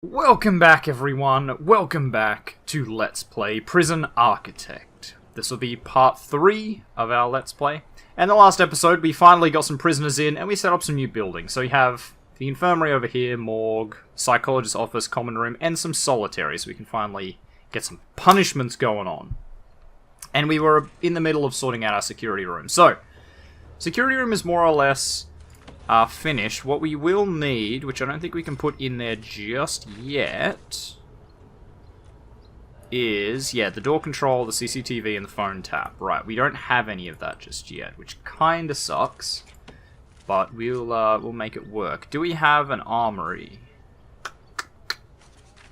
Welcome back, everyone. Welcome back to Let's Play Prison Architect. This will be part 3 of our Let's Play. And the last episode, we finally got some prisoners in, and we set up some new buildings. So we have the infirmary over here, morgue, psychologist's office, common room, and some solitary, so we can finally get some punishments going on. And we were in the middle of sorting out our security room. So, security room is more or less finished. What we will need, which I don't think we can put in there just yet, is, yeah, the door control, the CCTV, and the phone tap. Right, we don't have any of that just yet, which kinda sucks, but we'll make it work. Do we have an armory?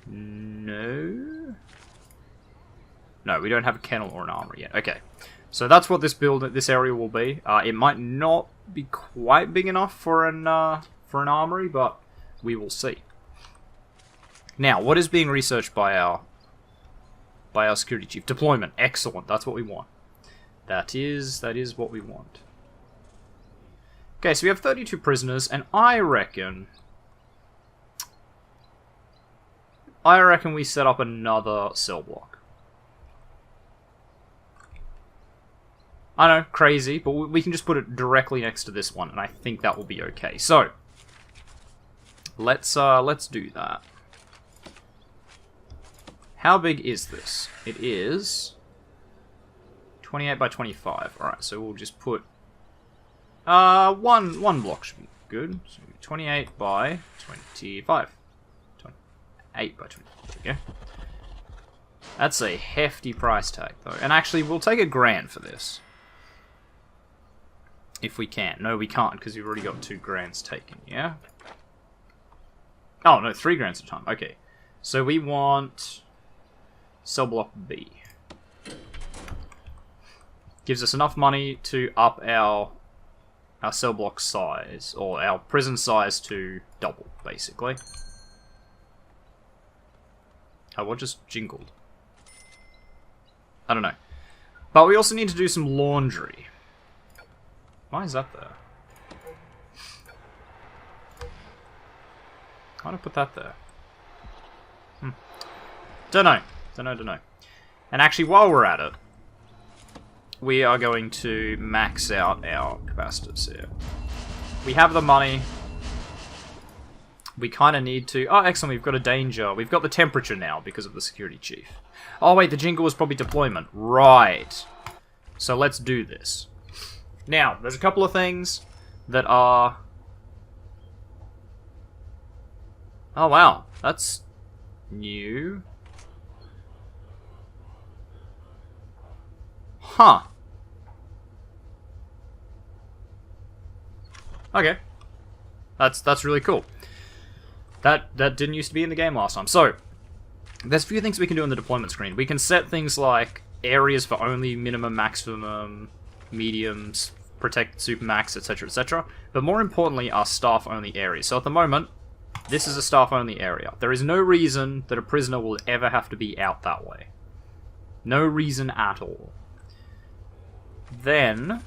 No? No, we don't have a kennel or an armory yet. Okay, so that's what this area will be. It might not be quite big enough for an armory, but we will see. Now, what is being researched by our security chief? Deployment. Excellent. That's what we want. That is what we want. Okay, so we have 32 prisoners, and I reckon we set up another cell block. I know, crazy, but we can just put it directly next to this one, and I think that will be okay. So, let's do that. How big is this? It is 28 by 25. Alright, so we'll just put one block should be good. So 28 by 25. 28 by 25. There we go. That's a hefty price tag, though. And actually, we'll take $1,000 for this. If we can. No, we can't, because we've already got $2,000 taken, yeah? Oh, no, $3,000 at a time. Okay. So we want cell block B. Gives us enough money to up our cell block size, or our prison size to double, basically. Oh, what just jingled? I don't know. But we also need to do some laundry. Why is that there? Why did I put that there? Don't know. And actually, while we're at it, we are going to max out our capacitors here. We have the money. We kind of need to... Oh, excellent, we've got a danger. We've got the temperature now because of the security chief. Oh, wait, the jingle was probably deployment. Right. So let's do this. Now, there's a couple of things that are... Oh, wow. That's new. Huh. Okay. That's really cool. That didn't used to be in the game last time. So, there's a few things we can do on the deployment screen. We can set things like areas for only, minimum, maximum, mediums, protect, supermax, etc, etc. But more importantly, are staff-only areas. So at the moment, this is a staff-only area. There is no reason that a prisoner will ever have to be out that way. No reason at all. Then,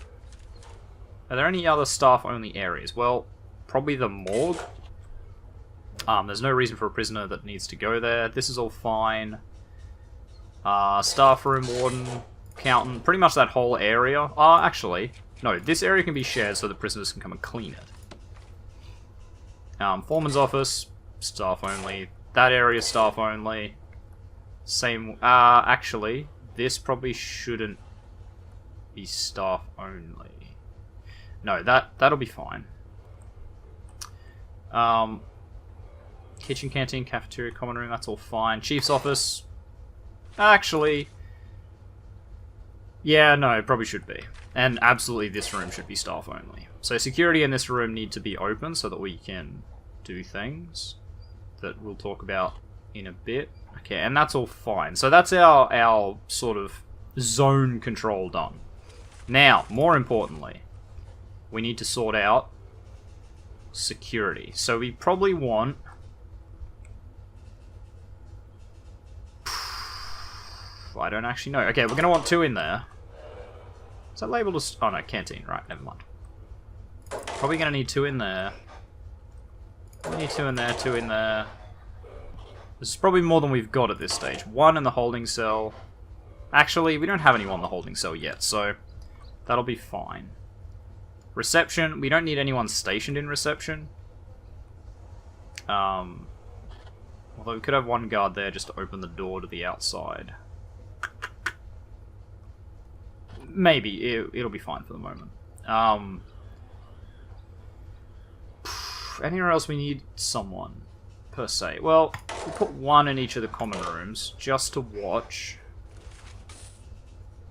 are there any other staff-only areas? Well, probably the morgue. There's no reason for a prisoner that needs to go there. This is all fine. Staff room, warden, accountant, pretty much that whole area. Actually, no, this area can be shared so the prisoners can come and clean it. Foreman's office, staff only. That area, staff only. Same, actually, this probably shouldn't be staff only. No, that'll be fine. Kitchen, canteen, cafeteria, common room, that's all fine. Chief's office, actually... Yeah, no, it probably should be. And absolutely this room should be staff only. So security in this room need to be open so that we can do things that we'll talk about in a bit. Okay, and that's all fine. So that's our sort of zone control done. Now, more importantly, we need to sort out security. So we probably want... I don't actually know. Okay, we're going to want 2 in there. Is that labeled as... Oh, no, canteen. Right, never mind. Probably going to need 2 in there. We need 2 in there, 2 in there. This is probably more than we've got at this stage. One in the holding cell. Actually, we don't have anyone in the holding cell yet, so that'll be fine. Reception, we don't need anyone stationed in reception. Although we could have one guard there just to open the door to the outside. Maybe, it'll be fine for the moment. Anywhere else we need someone, per se? Well, we'll put one in each of the common rooms, just to watch.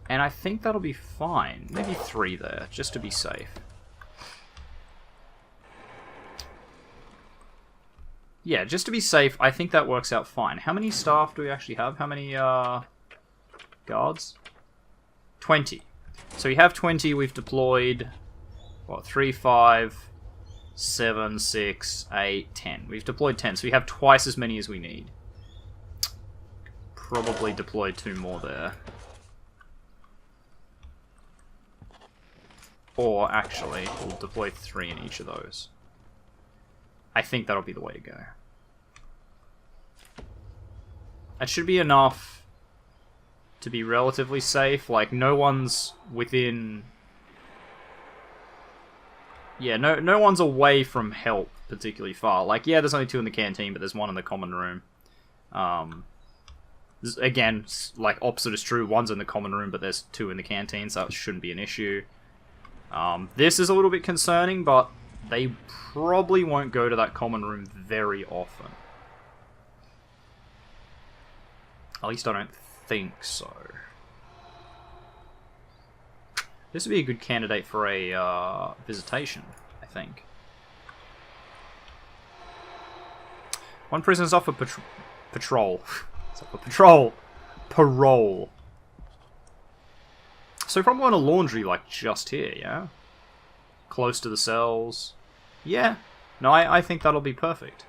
And I think that'll be fine. Maybe 3 there, just to be safe. Yeah, just to be safe, I think that works out fine. How many staff do we actually have? How many, guards? 20. So we have 20, we've deployed, what, 3, 5, 7, 6, 8, 10. We've deployed 10, so we have twice as many as we need. Probably deploy 2 more there. Or, actually, we'll deploy 3 in each of those. I think that'll be the way to go. That should be enough to be relatively safe. Like, no one's within... Yeah, no one's away from help particularly far. Like, yeah, there's only 2 in the canteen, but there's 1 in the common room. Again, like, opposite is true. 1's in the common room, but there's 2 in the canteen, so that shouldn't be an issue. This is a little bit concerning, but they probably won't go to that common room very often. At least I don't think so. This would be a good candidate for a visitation, I think. 1 prisoner's off for patrol. It's off for patrol. Parole. So probably on a laundry, like, just here, yeah? Close to the cells. Yeah. No, I think that'll be perfect.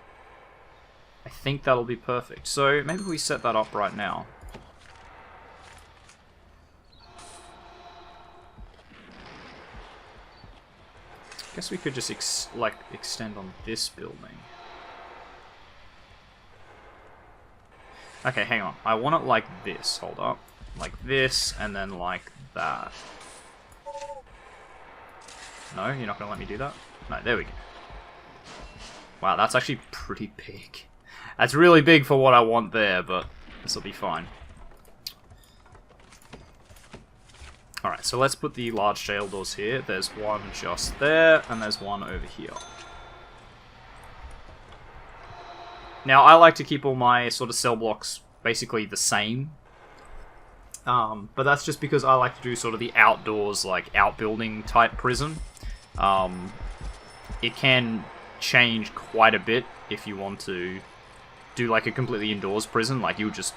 I think that'll be perfect. So, maybe we set that up right now. I guess we could just, extend on this building. Okay, hang on. I want it like this. Hold up. Like this, and then like that. No, you're not going to let me do that? No, there we go. Wow, that's actually pretty big. That's really big for what I want there, but this will be fine. Alright, so let's put the large jail doors here. There's one just there, and there's one over here. Now, I like to keep all my sort of cell blocks basically the same. But that's just because I like to do sort of the outdoors, like, outbuilding type prison. It can change quite a bit if you want to do, like, a completely indoors prison. Like, you'll just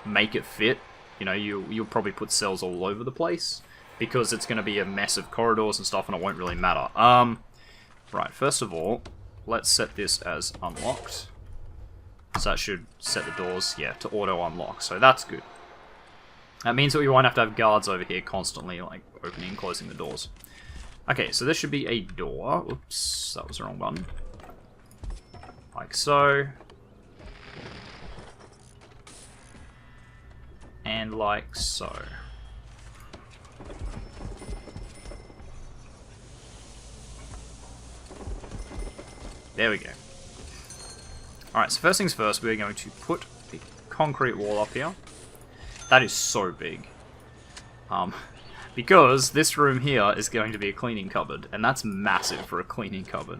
make it fit. You know, you'll probably put cells all over the place, because it's going to be a mess of corridors and stuff, and it won't really matter. Right, first of all, let's set this as unlocked. So that should set the doors, yeah, to auto-unlock, so that's good. That means that we won't have to have guards over here constantly, like, opening and closing the doors. Okay, so this should be a door. Oops, that was the wrong button. Like so. And like so. There we go. Alright, so first things first, we're going to put the concrete wall up here. That is so big. Because this room here is going to be a cleaning cupboard, and that's massive for a cleaning cupboard.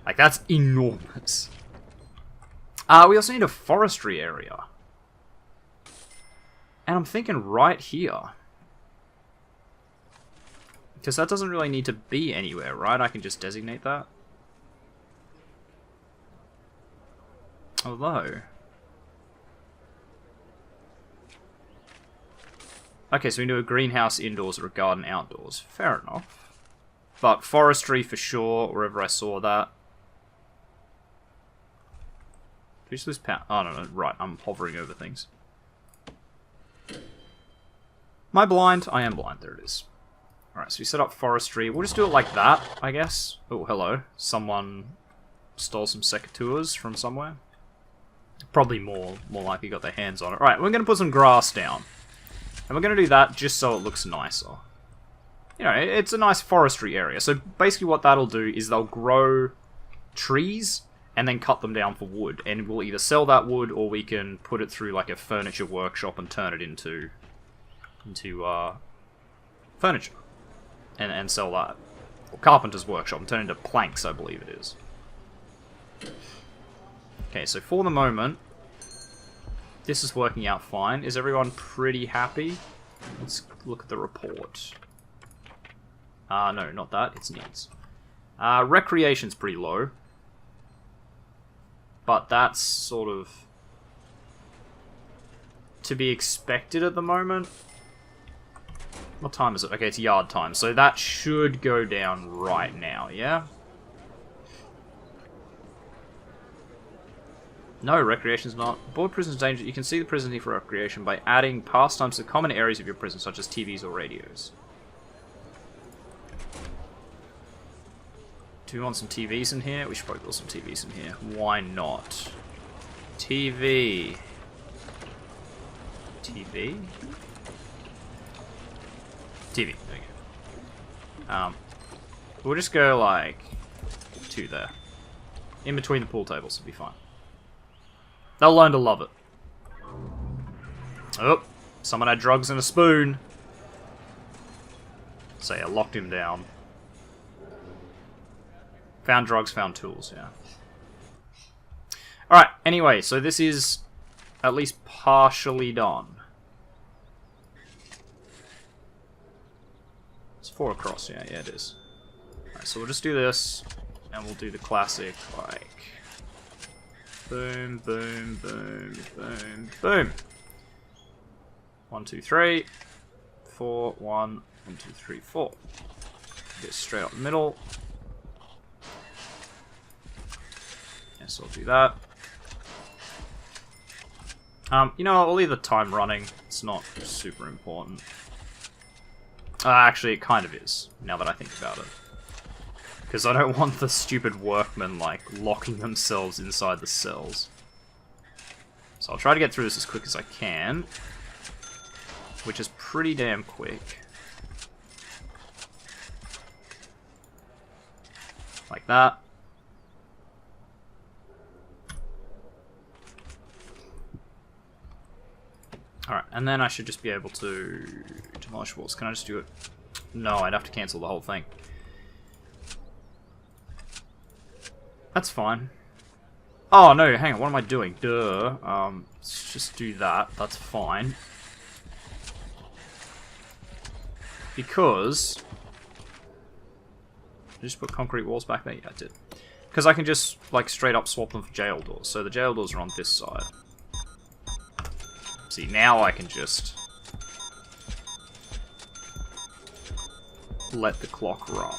Like, that's enormous. We also need a forestry area. And I'm thinking right here. Because that doesn't really need to be anywhere, right? I can just designate that. Although... Okay, so we can do a greenhouse indoors or a garden outdoors. Fair enough. But forestry for sure, wherever I saw that. Did we just lose power? Oh, no, right, I'm hovering over things. Am I blind? I am blind, there it is. Alright, so we set up forestry. We'll just do it like that, I guess. Oh, hello. Someone stole some secateurs from somewhere. Probably more likely got their hands on it. Right, we're going to put some grass down. And we're going to do that just so it looks nicer. You know, it's a nice forestry area. So basically what that'll do is they'll grow trees and then cut them down for wood. And we'll either sell that wood or we can put it through like a furniture workshop and turn it into furniture. And sell that. Or carpenter's workshop and turn it into planks, I believe it is. Okay, so for the moment, this is working out fine. Is everyone pretty happy? Let's look at the report. No, not that. It's needs. Recreation's pretty low. But that's sort of to be expected at the moment. What time is it? Okay, it's yard time. So that should go down right now, yeah? No, recreation's not. Board prison's danger. You can see the prison need for recreation by adding pastimes to common areas of your prison, such as TVs or radios. Do we want some TVs in here? We should probably put some TVs in here. Why not? TV. TV? TV. There you go. We'll just go like 2 there. In between the pool tables will be fine. They'll learn to love it. Oh, someone had drugs and a spoon. So yeah, locked him down. Found drugs, found tools, yeah. Alright, anyway, so this is at least partially done. It's 4 across, yeah, it is. Alright, so we'll just do this, and we'll do the classic, like... Boom, boom, boom, boom, boom. 1, 2, 3, 4, 1, 1, 2, 3, 4. Get straight up the middle. Yes, I'll do that. You know what, we'll leave the time running. It's not super important. Actually, it kind of is, now that I think about it. Because I don't want the stupid workmen, like, locking themselves inside the cells. So I'll try to get through this as quick as I can. Which is pretty damn quick. Like that. Alright, and then I should just be able to demolish walls. Can I just do it? No, I'd have to cancel the whole thing. That's fine. Oh, no, hang on, what am I doing? Duh. Let's just do that. That's fine. Because... Did I just put concrete walls back there? Yeah, I did. Because I can just, like, straight up swap them for jail doors. So the jail doors are on this side. See, now I can just... let the clock run.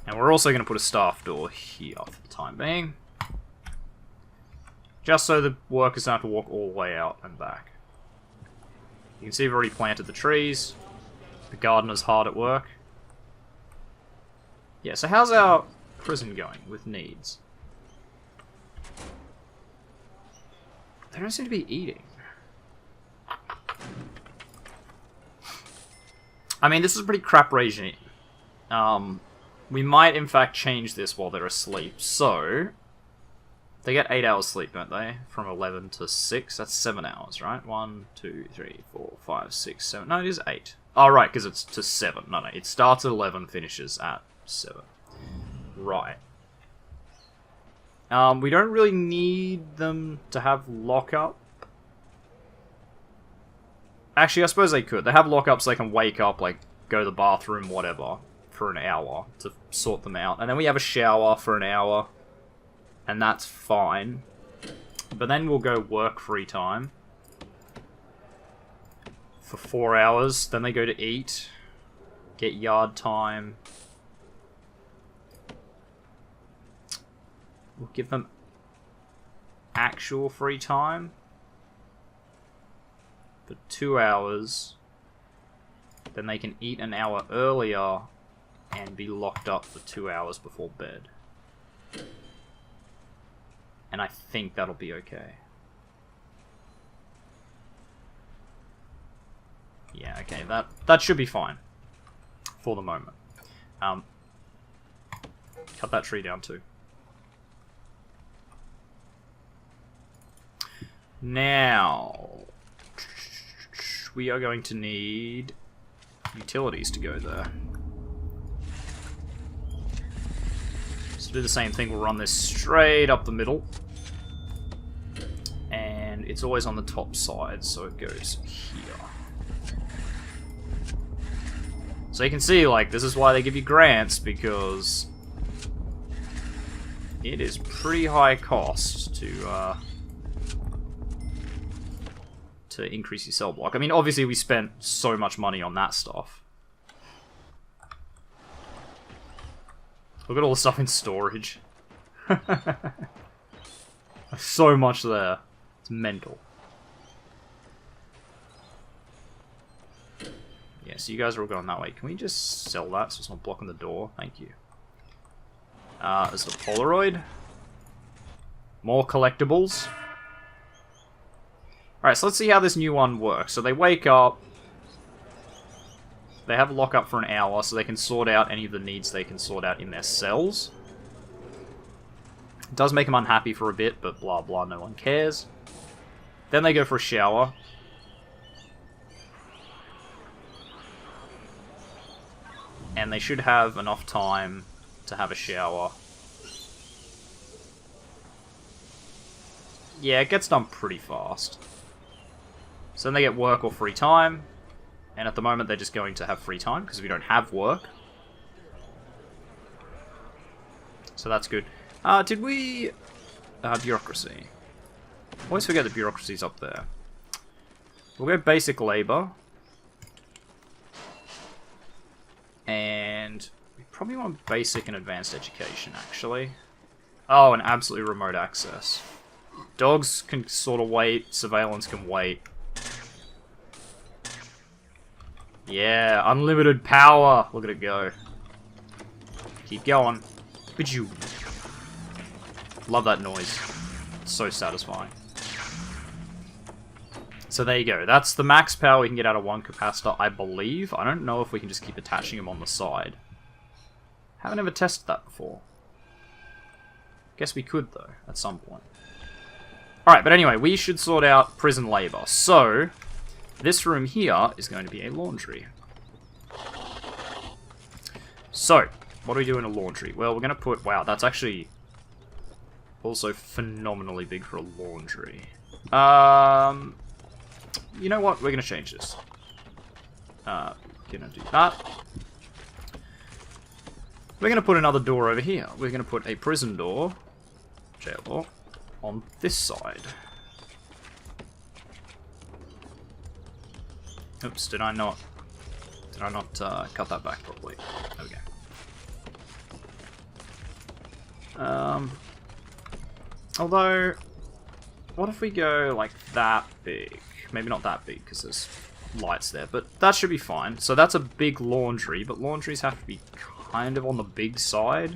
And we're also going to put a staff door here for the time being. Just so the workers don't have to walk all the way out and back. You can see we've already planted the trees. The gardener's hard at work. Yeah, so how's our prison going with needs? They don't seem to be eating. I mean, this is a pretty crap regime. We might, in fact, change this while they're asleep. So, they get 8 hours sleep, don't they? From 11 to 6. That's 7 hours, right? 1, 2, 3, 4, 5, 6, 7. No, it is 8. Oh, right, because it's to 7. No, it starts at 11, finishes at 7. Right. We don't really need them to have lockup. Actually, I suppose they could. They have lockup so they can wake up, like, go to the bathroom, whatever, for an hour to sort them out. And then we have a shower for an hour. And that's fine. But then we'll go work free time. For 4 hours. Then they go to eat. Get yard time. We'll give them actual free time. For 2 hours. then they can eat an hour earlier and be locked up for 2 hours before bed. And I think that'll be okay. Yeah, okay, that should be fine. For the moment. Cut that tree down too. Now, we are going to need utilities to go there. So do the same thing, we'll run this straight up the middle. And it's always on the top side, so it goes here. So you can see, like, this is why they give you grants, because it is pretty high cost to increase your cell block. I mean, obviously we spent so much money on that stuff. Look at all the stuff in storage. So much there. It's mental. Yeah, so you guys are all going that way. Can we just sell that so it's not blocking the door? Thank you. There's the Polaroid. More collectibles. Alright, so let's see how this new one works. So they wake up. They have a lockup for an hour, so they can sort out any of the needs they can sort out in their cells. It does make them unhappy for a bit, but blah blah, no one cares. Then they go for a shower. And they should have enough time to have a shower. Yeah, it gets done pretty fast. So then they get work or free time. And at the moment they're just going to have free time, because we don't have work. So that's good. Did we... bureaucracy. Always forget the bureaucracy's up there. We'll go basic labor. And we probably want basic and advanced education, actually. Oh, and absolutely remote access. Dogs can sort of wait. Surveillance can wait. Yeah, unlimited power. Look at it go. Keep going. Pidgey. Love that noise. It's so satisfying. So there you go. That's the max power we can get out of one capacitor, I believe. I don't know if we can just keep attaching them on the side. Haven't ever tested that before. Guess we could, though, at some point. Alright, but anyway, we should sort out prison labor. So, this room here is going to be a laundry. So, what do we do in a laundry? Well, we're going to put... Wow, that's actually also phenomenally big for a laundry. You know what? We're going to change this. Going to do that. We're going to put another door over here. We're going to put a prison door, jail door, on this side. Oops, did I not cut that back properly? There we go. Although, what if we go like that big? Maybe not that big, because there's lights there, but that should be fine. So that's a big laundry, but laundries have to be kind of on the big side.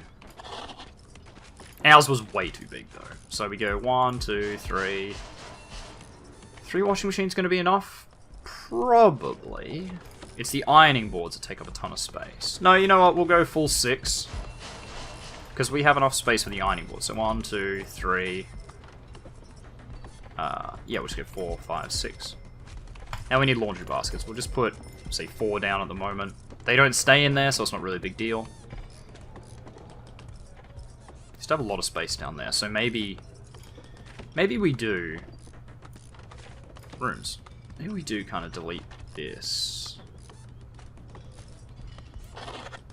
Ours was way too big, though. So we go 1, 2, 3. 3 washing machines going to be enough? Probably. It's the ironing boards that take up a ton of space. No, you know what? We'll go full 6. Because we have enough space for the ironing board. So 1, 2, 3... yeah, we'll just go 4, 5, 6. Now we need laundry baskets. We'll just put, say, 4 down at the moment. They don't stay in there, so it's not really a big deal. Just have a lot of space down there, so maybe we do... Rooms. Maybe we do kind of delete this.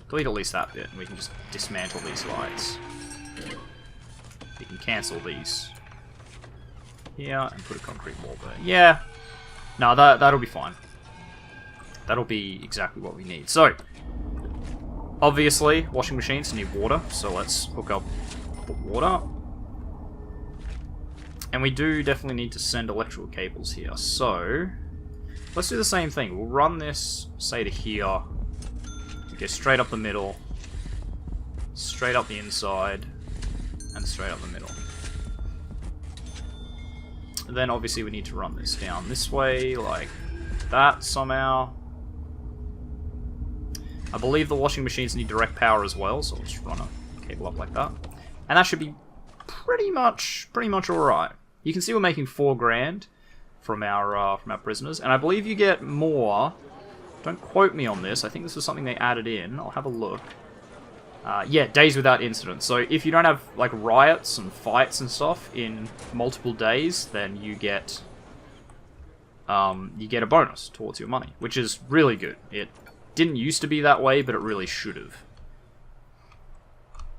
Delete at least that bit, and we can just dismantle these lights. We can cancel these. Yeah, and put a concrete wall there. Yeah. No, that'll be fine. That'll be exactly what we need. So, obviously, washing machines need water, so let's hook up the water. And we do definitely need to send electrical cables here, so let's do the same thing. We'll run this, say, to here. Go straight up the middle, straight up the inside, and straight up the middle. Then obviously we need to run this down this way, like that somehow. I believe the washing machines need direct power as well, so I'll just run a cable up like that. And that should be pretty much alright. You can see we're making 4 grand from our prisoners, and I believe you get more. Don't quote me on this. I think this was something they added in. I'll have a look. Yeah, days without incident. So if you don't have like riots and fights and stuff in multiple days, then you get a bonus towards your money, which is really good. It didn't used to be that way, but it really should have.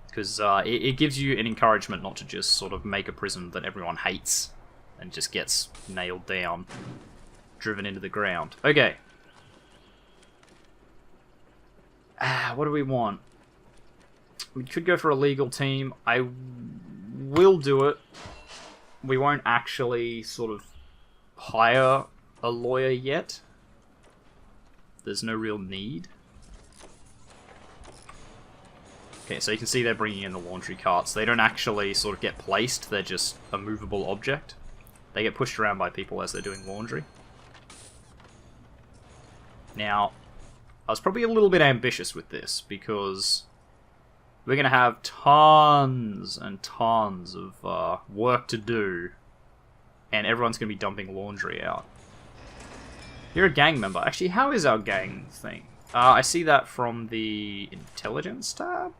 Because it gives you an encouragement not to just sort of make a prison that everyone hates and just gets nailed down, driven into the ground. Okay. What do we want? We could go for a legal team. I will do it. We won't actually sort of hire a lawyer yet. There's no real need. Okay, so you can see they're bringing in the laundry carts. They don't actually sort of get placed. They're just a movable object. They get pushed around by people as they're doing laundry. Now, I was probably a little bit ambitious with this, because we're going to have tons and tons of work to do, and everyone's going to be dumping laundry out. You're a gang member. Actually, how is our gang thing? I see that from the intelligence tab?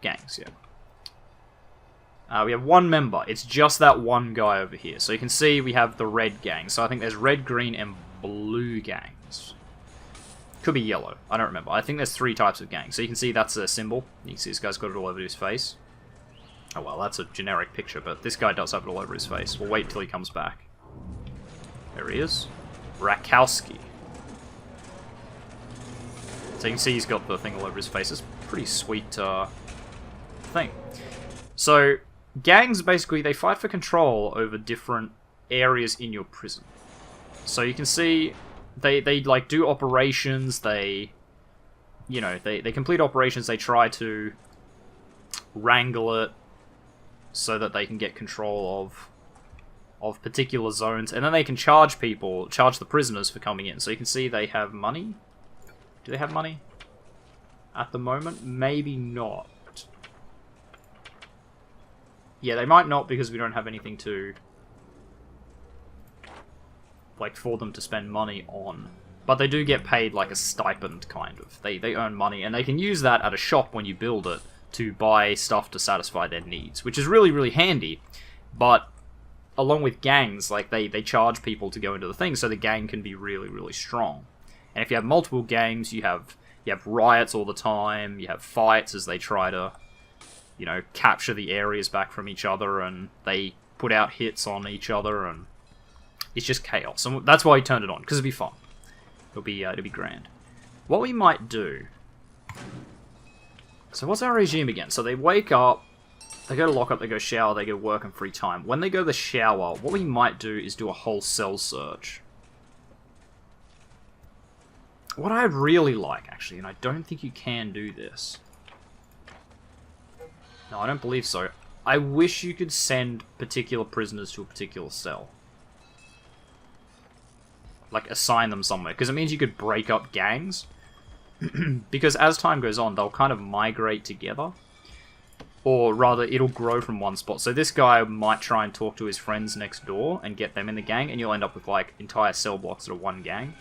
Gangs, yeah. We have 1 member. It's just that one guy over here. So you can see we have the red gang. So I think there's red, green, and blue gangs. Could be yellow. I don't remember. I think there's 3 types of gangs. So you can see that's a symbol. You can see this guy's got it all over his face. Oh well, that's a generic picture, but this guy does have it all over his face. We'll wait till he comes back. There he is. Rakowski. So you can see he's got the thing all over his face. It's a pretty sweet thing. So, gangs, basically, they fight for control over different areas in your prison. So you can see they like do operations, they complete operations, they try to wrangle it so that they can get control of particular zones, and then they can charge the prisoners for coming in. So you can see they have money. Do they have money? At the moment? Maybe not. Yeah, they might not, because we don't have anything to like for them to spend money on. But they do get paid like a stipend, kind of. They earn money, and they can use that at a shop when you build it to buy stuff to satisfy their needs, which is really, really handy. But along with gangs, like they charge people to go into the thing, so the gang can be really, really strong. And if you have multiple gangs, you have riots all the time, you have fights as they try to, capture the areas back from each other, and they put out hits on each other, and it's just chaos. And that's why he turned it on, because it'd be fun. It'll be grand. What we might do... So what's our regime again? So they wake up, they go to lock up, they go shower, they go work and free time. When they go to the shower, what we might do is do a whole cell search. What I'd really like, actually, and I don't think you can do this. No, I don't believe so. I wish you could send particular prisoners to a particular cell. Like, assign them somewhere. Because it means you could break up gangs. Because as time goes on, they'll kind of migrate together. Or rather, it'll grow from one spot. So this guy might try and talk to his friends next door and get them in the gang, and you'll end up with, like, entire cell blocks that are one gang.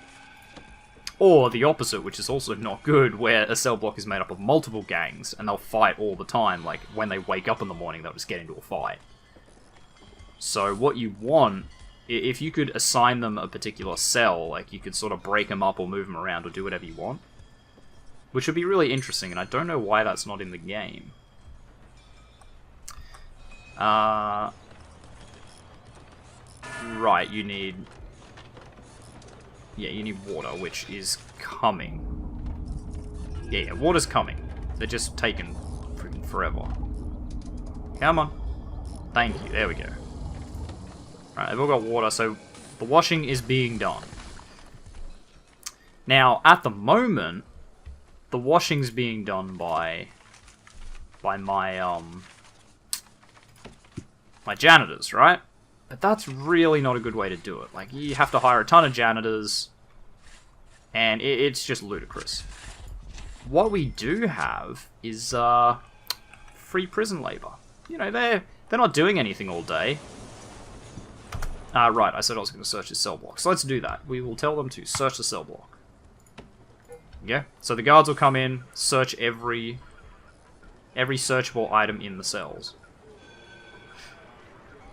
Or the opposite, which is also not good, where a cell block is made up of multiple gangs, and they'll fight all the time. Like, when they wake up in the morning, they'll just get into a fight. So what you want, if you could assign them a particular cell, like, you could sort of break them up or move them around or do whatever you want. Which would be really interesting, and I don't know why that's not in the game. Right, you need... Yeah, you need water, which is coming. Yeah, water's coming. They're just taking freaking forever. Come on. Thank you, there we go. Right, they've all got water, so the washing is being done. Now, at the moment, the washing's being done by my my janitors, right? But that's really not a good way to do it. Like, you have to hire a ton of janitors, and it's just ludicrous. What we do have is free prison labor. You know, they're not doing anything all day. Right, I said I was going to search the cell block, so let's do that. We will tell them to search the cell block. Yeah, so the guards will come in, search every searchable item in the cells.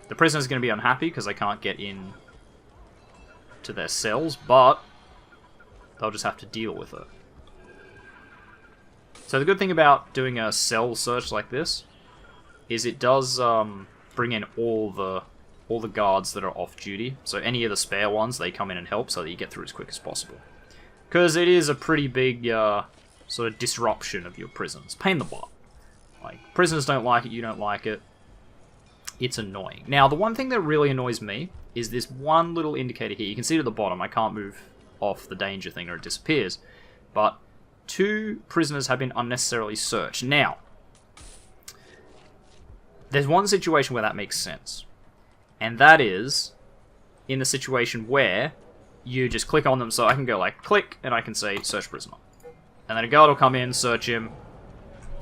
The prisoner's going to be unhappy because they can't get in to their cells, but they'll just have to deal with it. So the good thing about doing a cell search like this is it does bring in all the guards that are off duty. So any of the spare ones, they come in and help so that you get through as quick as possible. Because it is a pretty big sort of disruption of your prisons. Pain in the butt. Like, prisoners don't like it, you don't like it. It's annoying. Now, the one thing that really annoys me is this one little indicator here. You can see it at the bottom. I can't move off the danger thing or it disappears. But 2 prisoners have been unnecessarily searched. Now, there's one situation where that makes sense. And that is in the situation where you just click on them, so I can go like, click, and I can say, search prisoner. And then a guard will come in, search him,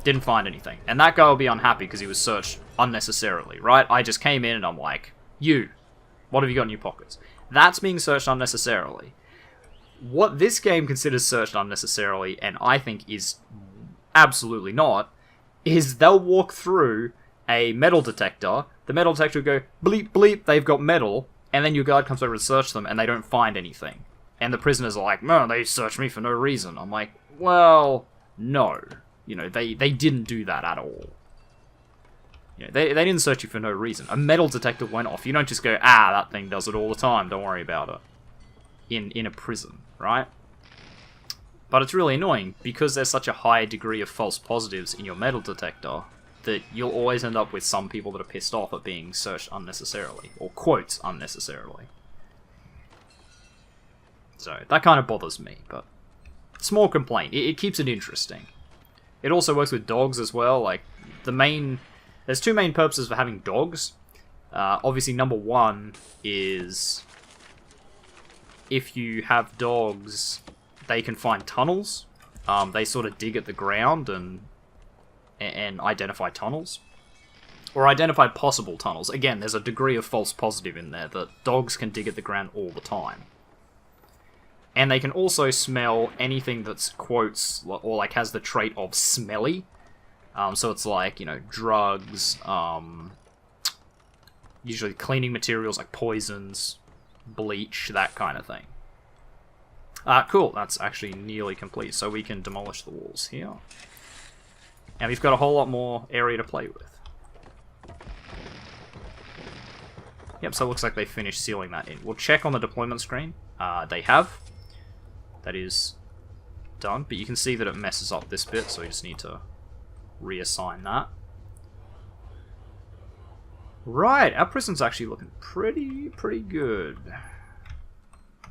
didn't find anything. And that guy will be unhappy because he was searched unnecessarily, right? I just came in and I'm like, you, what have you got in your pockets? That's being searched unnecessarily. What this game considers searched unnecessarily, and I think is absolutely not, is they'll walk through a metal detector, the metal detector will go, bleep, bleep, they've got metal, and then your guard comes over to search them, and they don't find anything. And the prisoners are like, no, they searched me for no reason. I'm like, well, no. You know, they didn't do that at all. You know, they didn't search you for no reason. A metal detector went off. You don't just go, that thing does it all the time, don't worry about it. In a prison, right? But it's really annoying, because there's such a high degree of false positives in your metal detector, that you'll always end up with some people that are pissed off at being searched unnecessarily, or quotes unnecessarily. So, that kind of bothers me, but small complaint. It keeps it interesting. It also works with dogs as well. Like, there's 2 main purposes for having dogs. Obviously, number 1 is if you have dogs, they can find tunnels. They sort of dig at the ground and identify tunnels. Or identify possible tunnels. Again, there's a degree of false positive in there that dogs can dig at the ground all the time. And they can also smell anything that's quotes, or like has the trait of smelly. So it's like, you know, drugs, usually cleaning materials like poisons, bleach, that kind of thing. Cool, that's actually nearly complete, so we can demolish the walls here. And we've got a whole lot more area to play with. Yep, so it looks like they finished sealing that in. We'll check on the deployment screen. They have. That is done, but you can see that it messes up this bit, so we just need to reassign that. Right, our prison's actually looking pretty good.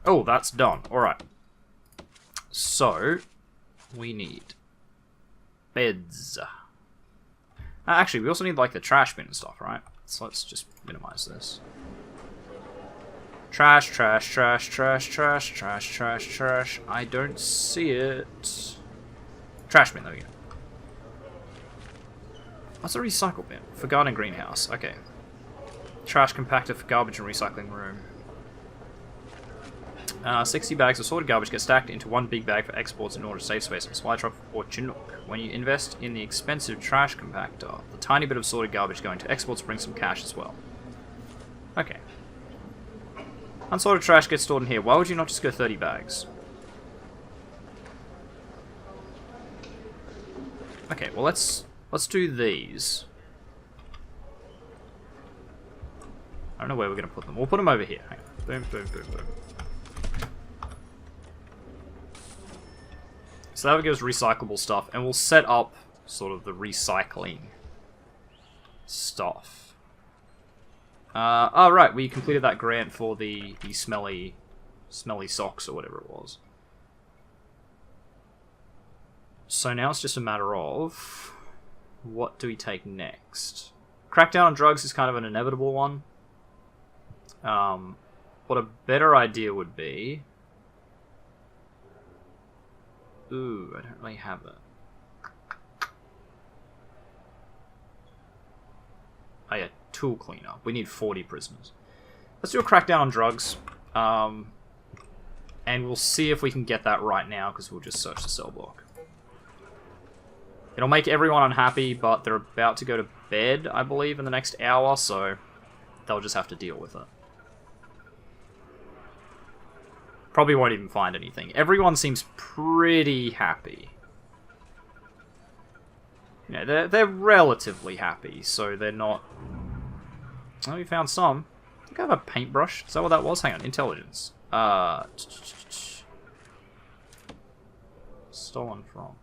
Oh, that's done. Alright. So, we need beds. Actually, we also need, like, the trash bin and stuff, right? So let's just minimize this. Trash, trash, trash, trash, trash, trash, trash, trash. I don't see it. Trash bin, there we go. What's a recycle bin? For garden greenhouse. Okay. Trash compactor for garbage and recycling room. 60 bags of sorted garbage get stacked into one big bag for exports in order to save space on supply truck or Chinook. When you invest in the expensive trash compactor, the tiny bit of sorted garbage going to exports brings some cash as well. Okay. Unsorted trash gets stored in here. Why would you not just go 30 bags? Okay, well let's do these. I don't know where we're going to put them. We'll put them over here. Hang on. Boom, boom, boom, boom. So that will give us recyclable stuff, and we'll set up sort of the recycling stuff. Oh, right, we completed that grant for the smelly socks or whatever it was. So now it's just a matter of... what do we take next? Crackdown on drugs is kind of an inevitable one. What a better idea would be... Ooh, I don't really have it. Oh yeah, tool cleanup. We need 40 prisoners. Let's do a crackdown on drugs. And we'll see if we can get that right now, because we'll just search the cell block. It'll make everyone unhappy, but they're about to go to bed, I believe, in the next hour, so they'll just have to deal with it. Probably won't even find anything. Everyone seems pretty happy. You know, they're relatively happy, so they're not... Oh, we found some. I think I have a paintbrush. Is that what that was? Hang on, intelligence. Stolen from...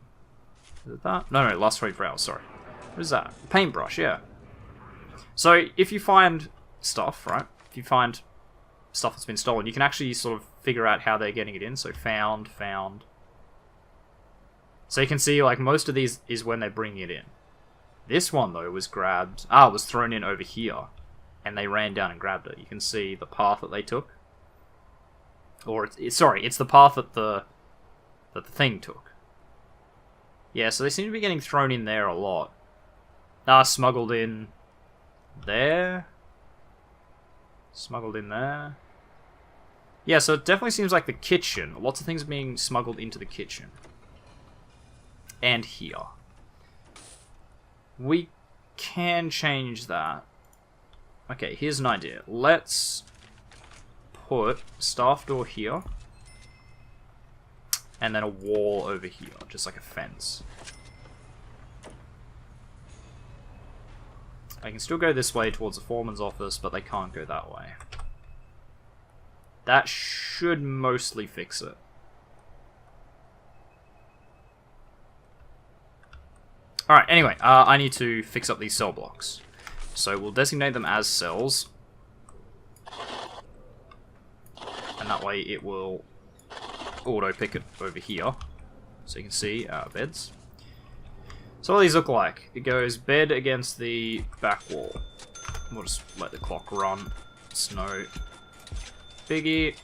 Is it that? No, last 24 hours, sorry. What is that? Paintbrush, yeah. So, if you find stuff, right? If you find stuff that's been stolen, you can actually sort of figure out how they're getting it in. So, found. So you can see, like, most of these is when they're bringing it in. This one, though, was grabbed... it was thrown in over here. And they ran down and grabbed it. You can see the path that they took. Or, it's the path that the thing took. Yeah, so they seem to be getting thrown in there a lot. Smuggled in there. Smuggled in there. Yeah, so it definitely seems like the kitchen. Lots of things are being smuggled into the kitchen. And here. We can change that. Okay, here's an idea. Let's put staff door here. And then a wall over here, just like a fence. I can still go this way towards the foreman's office, but they can't go that way. That should mostly fix it. Alright, anyway, I need to fix up these cell blocks. So we'll designate them as cells. And that way it will auto pick it over here. So you can see beds. So what do these look like? It goes bed against the back wall. We'll just let the clock run. Snow. Biggie.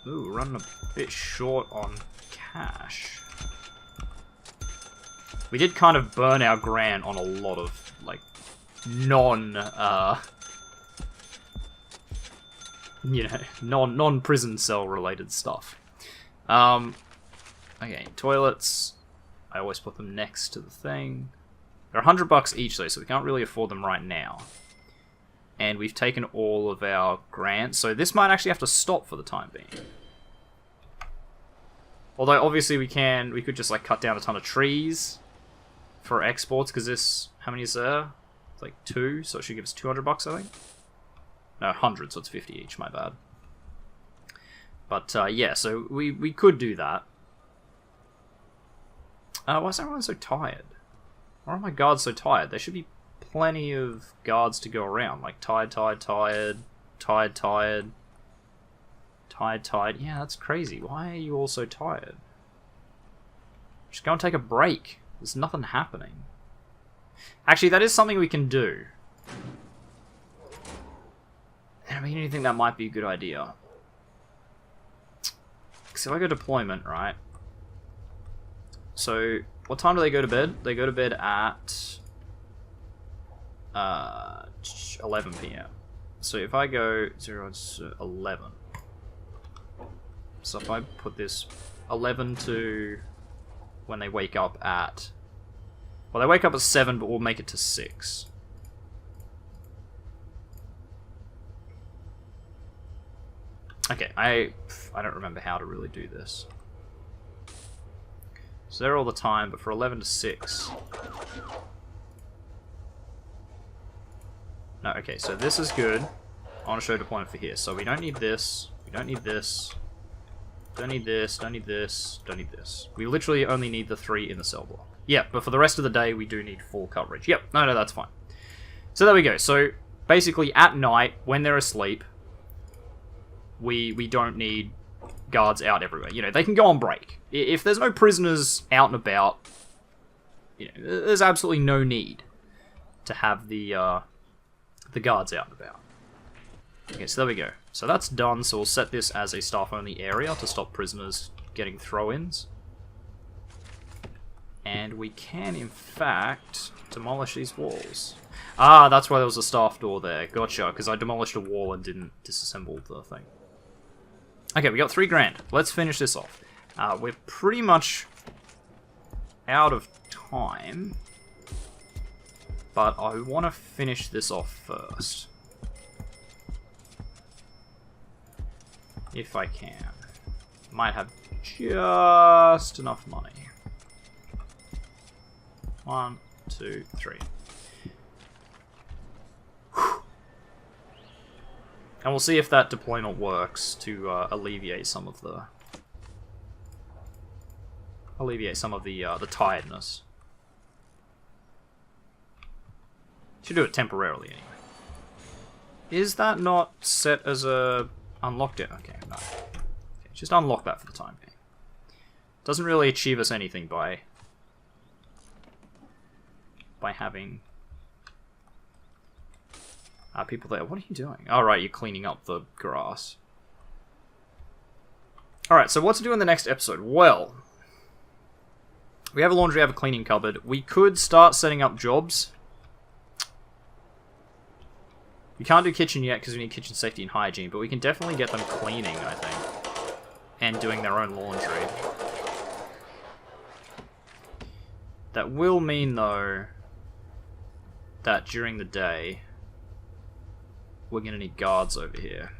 Ooh, running a bit short on cash. We did kind of burn our grant on a lot of, like, non-prison cell related stuff. Okay, toilets. I always put them next to the thing. They're $100 each though, so we can't really afford them right now. And we've taken all of our grants, so this might actually have to stop for the time being. Although obviously we could just like cut down a ton of trees for exports, because this, how many is there? It's like 2, so it should give us $200, I think. No, 100, so it's 50 each, my bad. But, yeah, so we could do that. Why is everyone so tired? Why are my guards so tired? There should be plenty of guards to go around. Like, tired. Yeah, that's crazy. Why are you all so tired? Just go and take a break. There's nothing happening. Actually, that is something we can do. I mean, you think that might be a good idea. Because if I go deployment, right? So, what time do they go to bed? They go to bed at 11 PM. So if I go 0 to 11. So if I put this 11 to when they wake up at... Well, they wake up at 7, but we'll make it to 6. Okay, I don't remember how to really do this. So they're all the time, but for 11 to 6... No, okay, so this is good. I want to show deployment for here. So we don't need this, we don't need this, don't need this, don't need this, don't need this. We literally only need the 3 in the cell block. Yeah, but for the rest of the day, we do need full coverage. Yep, no, that's fine. So there we go. So basically, at night, when they're asleep, we don't need guards out everywhere. You know, they can go on break. If there's no prisoners out and about, you know, there's absolutely no need to have the guards out and about. Okay, so there we go. So that's done, so we'll set this as a staff-only area to stop prisoners getting throw-ins. And we can, in fact, demolish these walls. Ah, that's why there was a staff door there. Gotcha, because I demolished a wall and didn't disassemble the thing. Okay, we got 3 grand. Let's finish this off. We're pretty much out of time, but I want to finish this off first. If I can. Might have just enough money. 1, 2, 3. Whew. And we'll see if that deployment works to alleviate some of the tiredness. Should do it temporarily anyway. Is that not set as a unlocked it? Okay, no. Okay, just unlock that for the time being. Doesn't really achieve us anything by having people there. What are you doing? Oh, right, you're cleaning up the grass. Alright, so what to do in the next episode? Well, we have a laundry, we have a cleaning cupboard. We could start setting up jobs. We can't do kitchen yet because we need kitchen safety and hygiene, but we can definitely get them cleaning, I think. And doing their own laundry. That will mean, though, that during the day, we're going to need guards over here.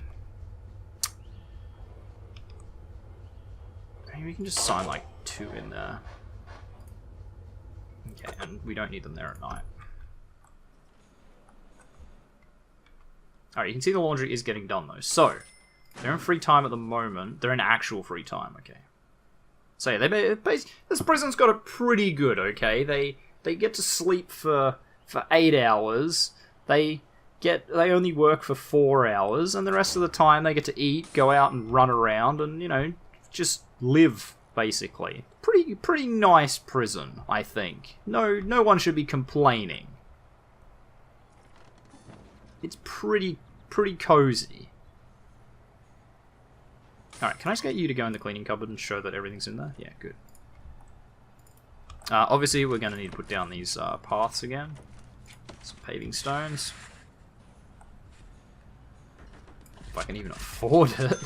Maybe we can just sign, like, 2 in there. Okay, and we don't need them there at night. Alright, you can see the laundry is getting done, though. So, they're in free time at the moment. They're in actual free time, okay. So, yeah, this prison's got it pretty good, okay. They get to sleep for 8 hours. They only work for 4 hours, and the rest of the time they get to eat, go out and run around, and, you know, just live, basically. Pretty nice prison, I think. No one should be complaining. It's pretty cozy. Alright, can I just get you to go in the cleaning cupboard and show that everything's in there? Yeah, good. Obviously, we're going to need to put down these paths again. Some paving stones. If I can even afford it. Alright,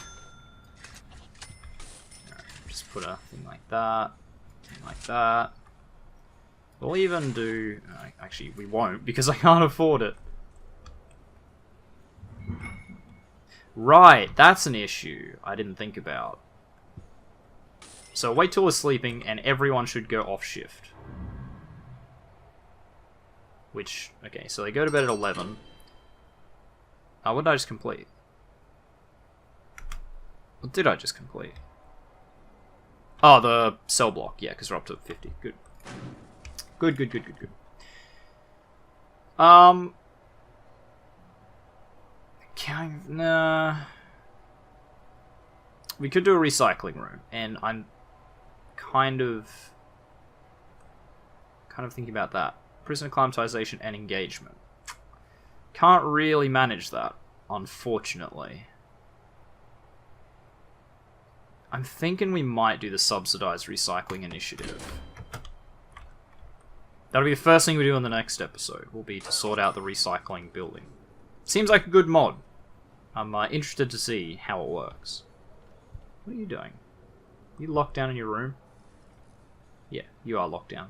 just put a thing like that. Thing like that. We'll even do... actually, we won't, because I can't afford it. Right, that's an issue I didn't think about. So wait till we're sleeping, and everyone should go off shift. Which, okay, so they go to bed at 11. What did I just complete? What did I just complete? Oh, the cell block, yeah, because we're up to 50. Good. Good. Nah. We could do a recycling room, and I'm kind of thinking about that. Prison acclimatization and engagement. Can't really manage that, unfortunately. I'm thinking we might do the subsidized recycling initiative. That'll be the first thing we do in the next episode, will be to sort out the recycling building. Seems like a good mod. I'm interested to see how it works. What are you doing? You locked down in your room? Yeah, you are locked down.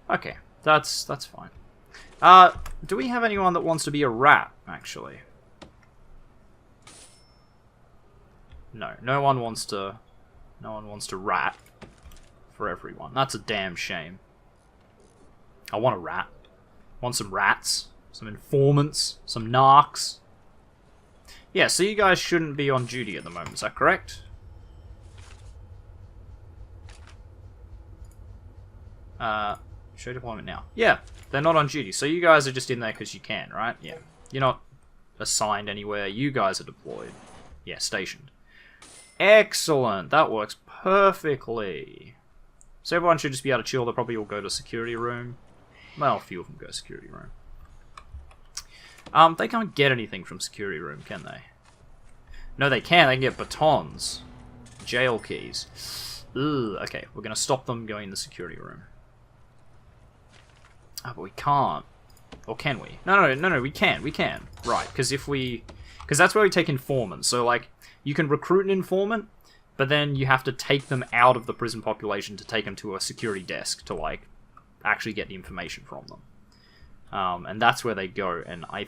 Okay, that's fine. Do we have anyone that wants to be a rat, actually? No one wants to rat for everyone. That's a damn shame. I want a rat. Want some rats, some informants, some narcs. Yeah, so you guys shouldn't be on duty at the moment, is that correct? Show deployment now. Yeah, they're not on duty, so you guys are just in there because you can, right? Yeah. You're not assigned anywhere, you guys are deployed. Yeah, stationed. Excellent. That works perfectly. So everyone should just be able to chill. They'll probably all go to security room. Well, a few of them go to security room. They can't get anything from security room, can they? No, they can. They can get batons. Jail keys. Ugh, okay, we're going to stop them going in the security room. Oh, but we can't. Or can we? No, we can. We can. Right, because if we... Because that's where we take informants. So, like, you can recruit an informant, but then you have to take them out of the prison population to take them to a security desk to, like, actually get the information from them. And that's where they go, and I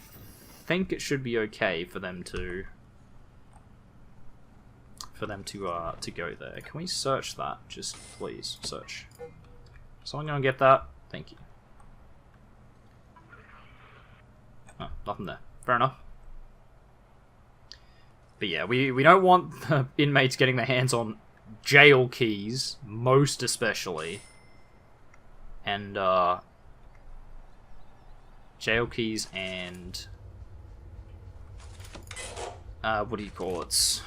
think it should be okay for them to... to go there. Can we search that? Just please, search. Someone gonna get that? Thank you. Oh, nothing there. Fair enough. But yeah, we don't want the inmates getting their hands on jail keys, most especially. And, jail keys and... what do you call it?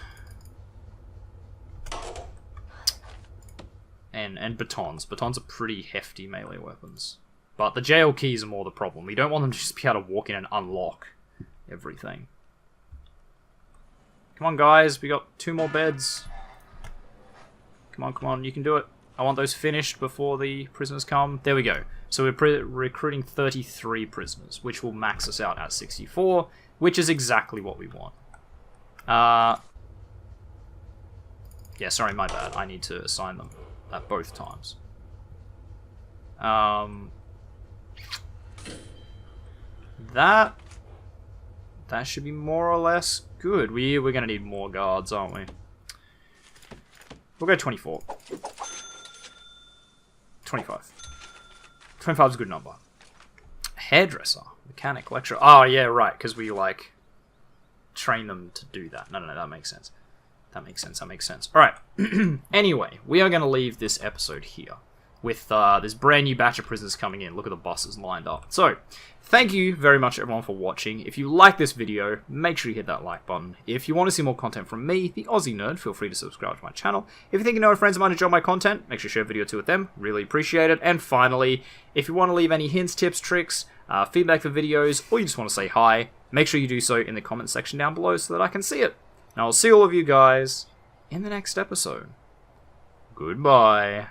And batons. Batons are pretty hefty melee weapons. But the jail keys are more the problem. We don't want them to just be able to walk in and unlock everything. Come on, guys. We got 2 more beds. Come on. You can do it. I want those finished before the prisoners come. There we go. So we're recruiting 33 prisoners, which will max us out at 64, which is exactly what we want. Yeah, sorry, my bad. I need to assign them at both times. That should be more or less good. We're going to need more guards, aren't we? We'll go 24. 25. 25 is a good number. Hairdresser. Mechanic. Lecturer. Oh, yeah, right, because we, like, train them to do that. No, that makes sense. That makes sense. Alright. Anyway, we are going to leave this episode here. With this brand new batch of prisoners coming in. Look at the bosses lined up. So, thank you very much everyone for watching. If you like this video, make sure you hit that like button. If you want to see more content from me, the Aussie Nerd, feel free to subscribe to my channel. If you think you know friends might enjoy my content, make sure you share a video or 2 with them. Really appreciate it. And finally, if you want to leave any hints, tips, tricks, feedback for videos, or you just want to say hi, make sure you do so in the comment section down below so that I can see it. And I'll see all of you guys in the next episode. Goodbye.